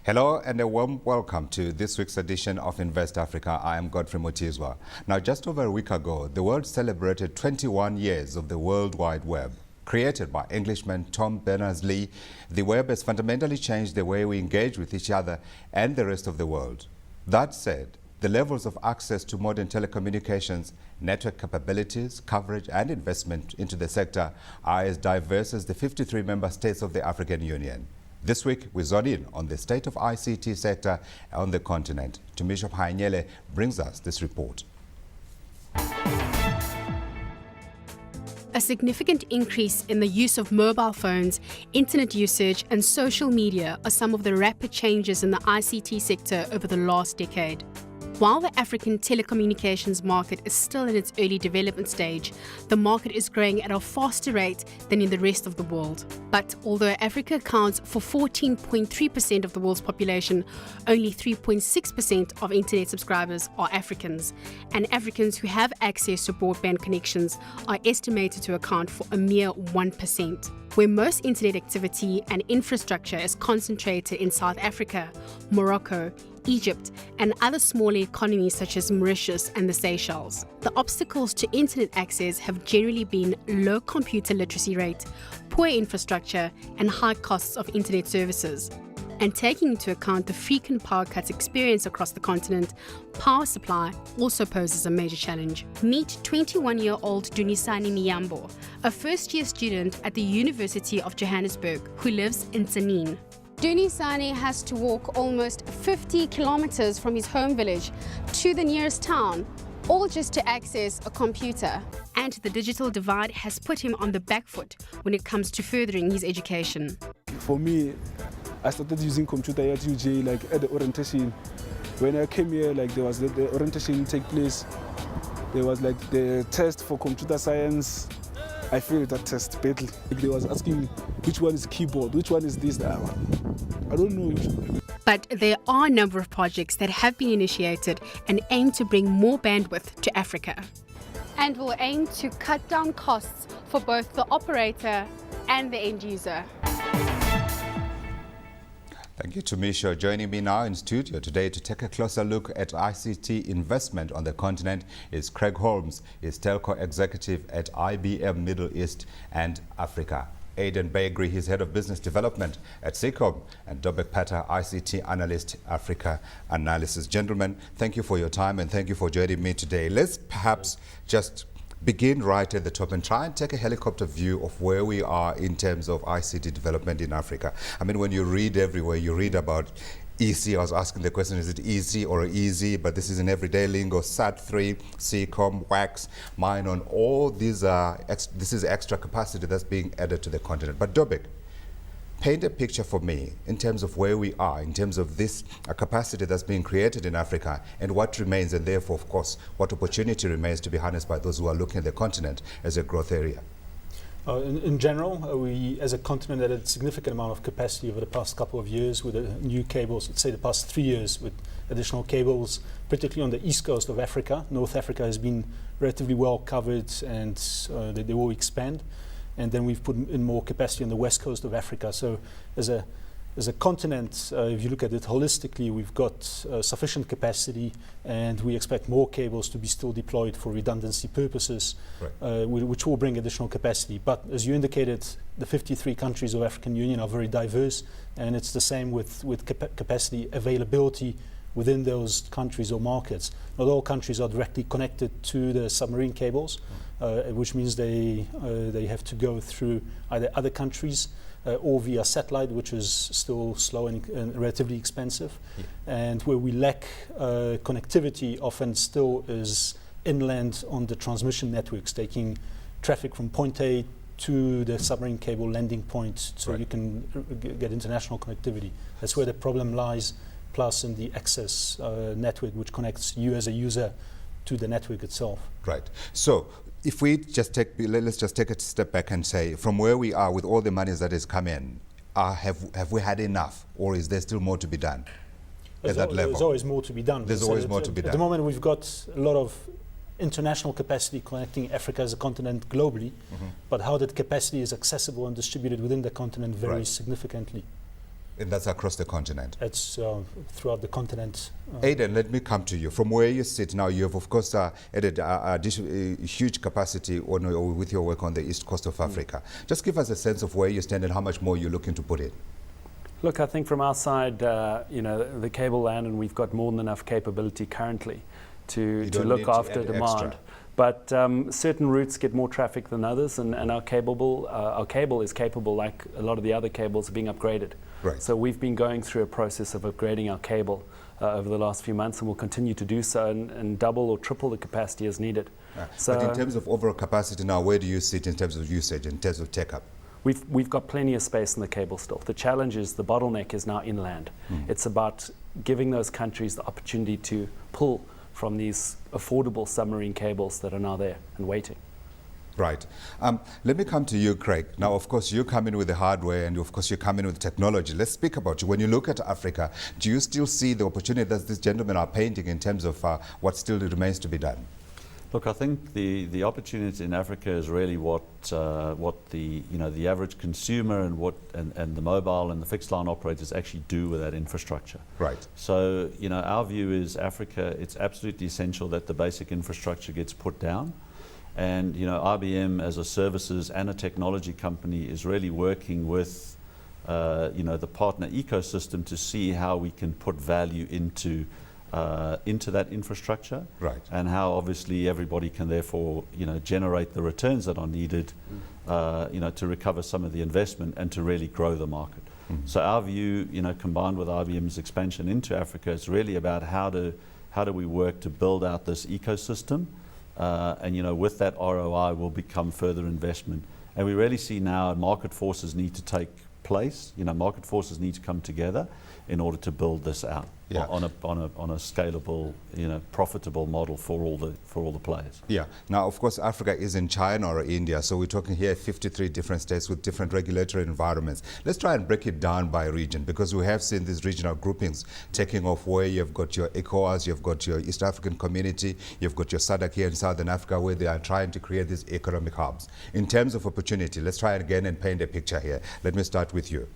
Hello and a warm welcome to this week's edition of Invest Africa. I am Godfrey Mutizwa. Now, just over a week ago, the world celebrated 21 years of the World Wide Web. Created by Englishman Tom Berners-Lee, the web has fundamentally changed the way we engage with each other and the rest of the world. That said, the levels of access to modern telecommunications, network capabilities, coverage and investment into the sector are as diverse as the 53 member states of the African Union. This week, we zone in on the state of ICT sector on the continent. Tumisho Panyele brings us this report. A significant increase in the use of mobile phones, internet usage and social media are some of the rapid changes in the ICT sector over the last decade. While the African telecommunications market is still in its early development stage, the market is growing at a faster rate than in the rest of the world. But although Africa accounts for 14.3% of the world's population, only 3.6% of internet subscribers are Africans, and Africans who have access to broadband connections are estimated to account for a mere 1%. Where most internet activity and infrastructure is concentrated in South Africa, Morocco, Egypt, and other smaller economies such as Mauritius and the Seychelles. The obstacles to internet access have generally been low computer literacy rate, poor infrastructure, and high costs of internet services. And taking into account the frequent power cuts experienced across the continent, power supply also poses a major challenge. Meet 21-year-old Dunisani Miyambo, a first-year student at the University of Johannesburg who lives in Tsenin. Dunisani has to walk almost 50 kilometers from his home village to the nearest town, all just to access a computer. And the digital divide has put him on the back foot when it comes to furthering his education. For me, I started using computer at UJ, at the orientation. When I came here, there was the orientation take place. There was the test for computer science. I failed that test badly. They was asking which one is keyboard, which one is this. I don't know. But there are a number of projects that have been initiated and aim to bring more bandwidth to Africa. And will aim to cut down costs for both the operator and the end user. Thank you, Tumisho. Joining me now in studio today to take a closer look at ICT investment on the continent is Craig Holmes. He's telco executive at IBM Middle East and Africa. Aidan Baigri, he's head of business development at SECOM, and Dobek Pata, ICT analyst, Africa Analysis. Gentlemen, thank you for your time and thank you for joining me today. Let's perhaps just begin right at the top and try and take a helicopter view of where we are in terms of ICT development in Africa. I mean, when you read everywhere, you read about EC. I was asking the question, is it easy or easy? But this is an everyday lingo. SAT3, SECOM, WAX, Minon, all these are, this is extra capacity that's being added to the continent. But Dobek, paint a picture for me in terms of where we are, in terms of this capacity that's being created in Africa and what remains, and therefore, of course, what opportunity remains to be harnessed by those who are looking at the continent as a growth area. In general, we as a continent added a significant amount of capacity over the past couple of years with new cables, let's say the past 3 years with additional cables, particularly on the east coast of Africa. North Africa has been relatively well covered and they will expand. And then we've put in more capacity on the west coast of Africa. So as a continent, if you look at it holistically, we've got sufficient capacity and we expect more cables to be still deployed for redundancy purposes, right, which will bring additional capacity. But as you indicated, the 53 countries of African Union are very diverse, and it's the same with capacity availability within those countries or markets. Not all countries are directly connected to the submarine cables, which means they have to go through either other countries or via satellite, which is still slow and relatively expensive. Yeah. And where we lack connectivity often still is inland on the transmission networks, taking traffic from point A to the submarine cable landing point so right, you can get international connectivity. That's where the problem lies, plus in the access network, which connects you as a user to the network itself. Right. So if we just let's just take a step back and say, from where we are with all the monies that has come in, have we had enough, or is there still more to be done at that level? There's always more to be done. There's always more to be done. At the moment, we've got a lot of international capacity connecting Africa as a continent globally, but how that capacity is accessible and distributed within the continent varies significantly. And that's across the continent? It's throughout the continent. Aidan, let me come to you. From where you sit now, you have, of course, added huge capacity with your work on the east coast of Africa. Just give us a sense of where you stand and how much more you're looking to put in. Look, I think from our side, the cable land, and we've got more than enough capability currently to look after demand. But certain routes get more traffic than others, and our cable is capable, like a lot of the other cables, of being upgraded. Right. So we've been going through a process of upgrading our cable over the last few months, and we'll continue to do so and double or triple the capacity as needed. So but in terms of overall capacity now, where do you sit in terms of usage, in terms of take-up? We've got plenty of space in the cable still. The challenge is the bottleneck is now inland. It's about giving those countries the opportunity to pull from these affordable submarine cables that are now there and waiting. Right. Let me come to you, Craig. Now, of course, you come in with the hardware and, of course, you come in with technology. Let's speak about you. When you look at Africa, do you still see the opportunity that these gentlemen are painting in terms of what still remains to be done? Look, I think the opportunity in Africa is really what the average consumer and the mobile and the fixed line operators actually do with that infrastructure. Right. So our view is Africa. It's absolutely essential that the basic infrastructure gets put down, and IBM as a services and a technology company is really working with the partner ecosystem to see how we can put value into that infrastructure, right, and how obviously everybody can therefore generate the returns that are needed to recover some of the investment and to really grow the market. So our view, combined with IBM's expansion into Africa, is really about how do we work to build out this ecosystem, and with that ROI will become further investment. And we really see now market forces need to take place. Market forces need to come together in order to build this out on a scalable, profitable model for all the players. Yeah. Now, of course, Africa is in China or India, so we're talking here 53 different states with different regulatory environments. Let's try and break it down by region, because we have seen these regional groupings taking off, where you've got your ECOWAS, you've got your East African Community, you've got your SADC here in Southern Africa, where they are trying to create these economic hubs. In terms of opportunity, let's try again and paint a picture here. Let me start with you.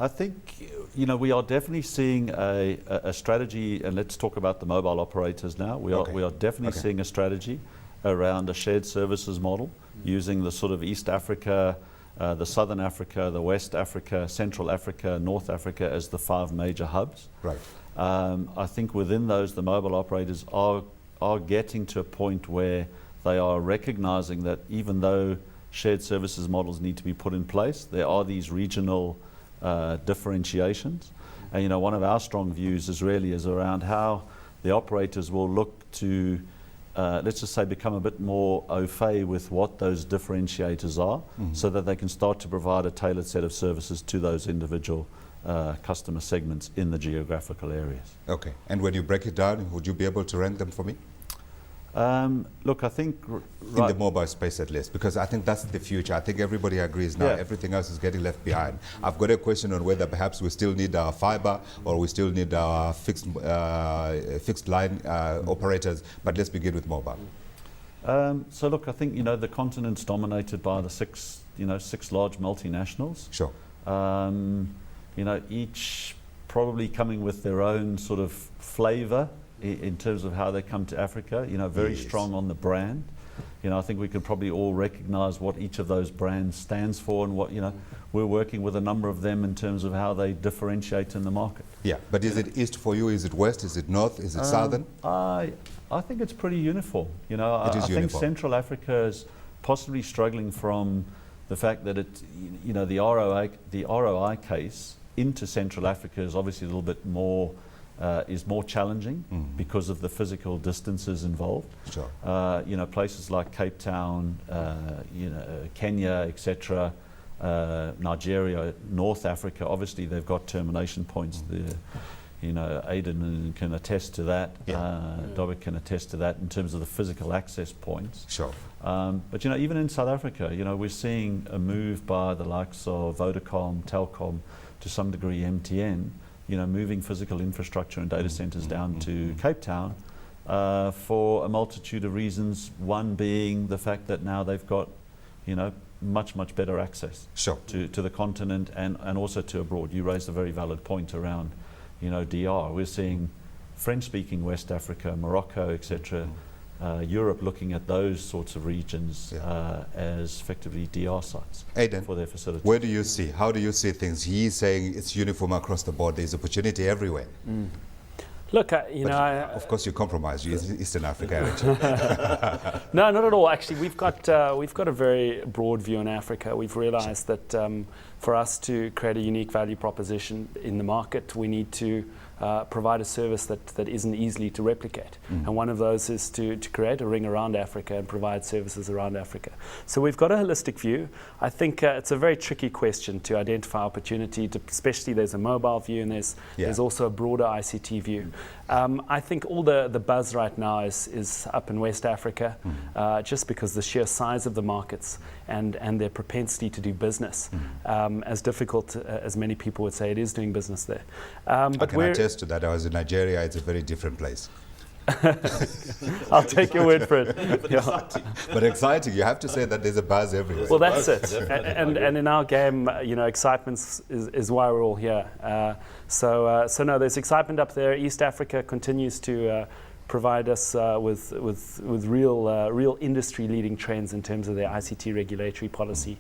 I think we are definitely seeing a strategy, and let's talk about the mobile operators now. We are definitely seeing a strategy around a shared services model, using the sort of East Africa, the Southern Africa, the West Africa, Central Africa, North Africa as the 5 major hubs. Right. I think within those, the mobile operators are getting to a point where they are recognizing that even though shared services models need to be put in place, there are these regional differentiations. And one of our strong views is around how the operators will look to let's just say become a bit more au fait with what those differentiators are, so that they can start to provide a tailored set of services to those individual customer segments in the geographical areas. Okay. And when you break it down, would you be able to rank them for me? Look, I think in the mobile space at least, because I think that's the future. I think everybody agrees now. Everything else is getting left behind. I've got a question on whether perhaps we still need our fiber or we still need our fixed line operators. But let's begin with mobile. So look, I think the continent's dominated by the six large multinationals. Sure. Each probably coming with their own sort of flavour in terms of how they come to Africa, very strong on the brand. I think we can probably all recognize what each of those brands stands for, and what, we're working with a number of them in terms of how they differentiate in the market. Yeah, but is it east for you? Is it west? Is it north? Is it southern? I think it's pretty uniform. I think Central Africa is possibly struggling from the fact that the ROI case into Central Africa is obviously a little bit more is more challenging because of the physical distances involved. Sure. Places like Cape Town, Kenya, etc., Nigeria, North Africa, obviously they've got termination points there. Aidan can attest to that. Dobik can attest to that in terms of the physical access points. Sure. But even in South Africa, we're seeing a move by the likes of Vodacom, Telkom, to some degree MTN, moving physical infrastructure and data centers down to Cape Town for a multitude of reasons. One being the fact that now they've got, much better access to the continent and also to abroad. You raised a very valid point around, you know, DR. We're seeing French-speaking West Africa, Morocco, etc., Europe looking at those sorts of regions as effectively DR sites for their facilities. Where do you see, how do you see things? He's saying it's uniform across the board. There's opportunity everywhere. Look, you know, of course you compromise. You're Eastern Africa. No, not at all. Actually, we've got a very broad view on Africa. We've realised that for us to create a unique value proposition in the market, we need to provide a service that isn't easily to replicate. And one of those is to create a ring around Africa and provide services around Africa. So we've got a holistic view. I think it's a very tricky question to identify opportunity, especially there's a mobile view and there's also a broader ICT view. I think all the buzz right now is up in West Africa, just because the sheer size of the markets and their propensity to do business, as difficult as many people would say it is doing business there. But I can attest to that. I was in Nigeria. It's a very different place. I'll take your word for it. But exciting. You have to say that there's a buzz everywhere. Well, that's it. And in our game, you know, excitement is why we're all here. So no, there's excitement up there. East Africa continues to provide us with real industry-leading trends in terms of their ICT regulatory policy.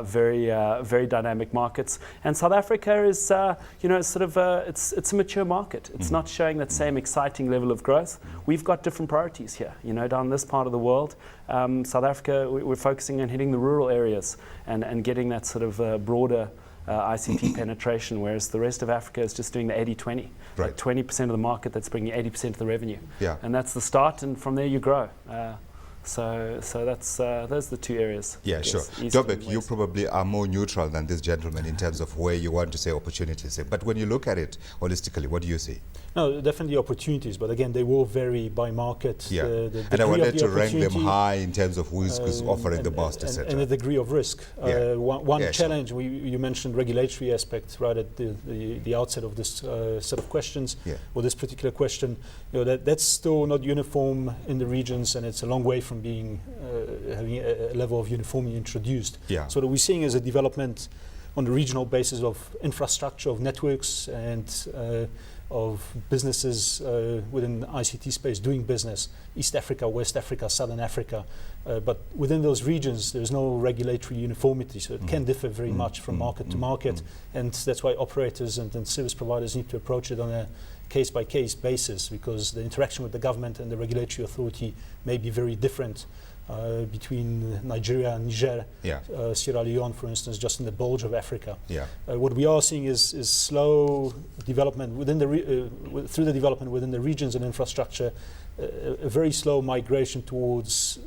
Very dynamic markets. And South Africa is, you know, sort of it's a mature market. It's not showing that same exciting level of growth. We've got different priorities here. You know, down this part of the world, South Africa, we're focusing on hitting the rural areas and getting that sort of broader ICT penetration, whereas the rest of Africa is just doing the 80-20. Right. 20% of the market that's bringing 80% of the revenue. Yeah. And that's the start, and from there you grow. So that's those are the two areas. Yeah, sure. Dobek, you probably are more neutral than this gentleman in terms of where you want to say opportunities. But when you look at it holistically, what do you see? No, definitely opportunities, but again, they will vary by market. Yeah. And I wanted to rank them high in terms of who's offering the most, etc. And the degree of risk. One challenge, you mentioned regulatory aspect right at the outset of this set of questions, or this particular question. You know, that's still not uniform in the regions, and it's a long way from being having a level of uniformity introduced. So what we're seeing is a development on the regional basis of infrastructure, of networks, and of businesses within the ICT space doing business, East Africa, West Africa, Southern Africa. But within those regions, there's no regulatory uniformity, so it can differ very much from market to market. And that's why operators and service providers need to approach it on a case-by-case basis, because the interaction with the government and the regulatory authority may be very different between Nigeria and Niger, Sierra Leone, for instance, just in the bulge of Africa. What we are seeing is slow development within through the development within the regions and infrastructure, a very slow migration towards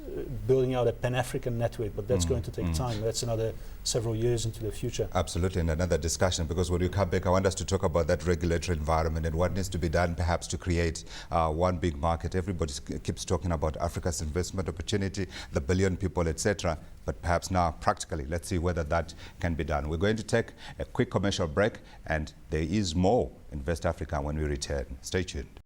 building out a Pan-African network, but that's going to take time. That's another several years into the future. Absolutely, and another discussion, because when you come back, I want us to talk about that regulatory environment and what needs to be done perhaps to create one big market. Everybody keeps talking about Africa's investment opportunity, the billion people, etc. But perhaps now, practically, let's see whether that can be done. We're going to take a quick commercial break, and there is more in West Africa when we return. Stay tuned.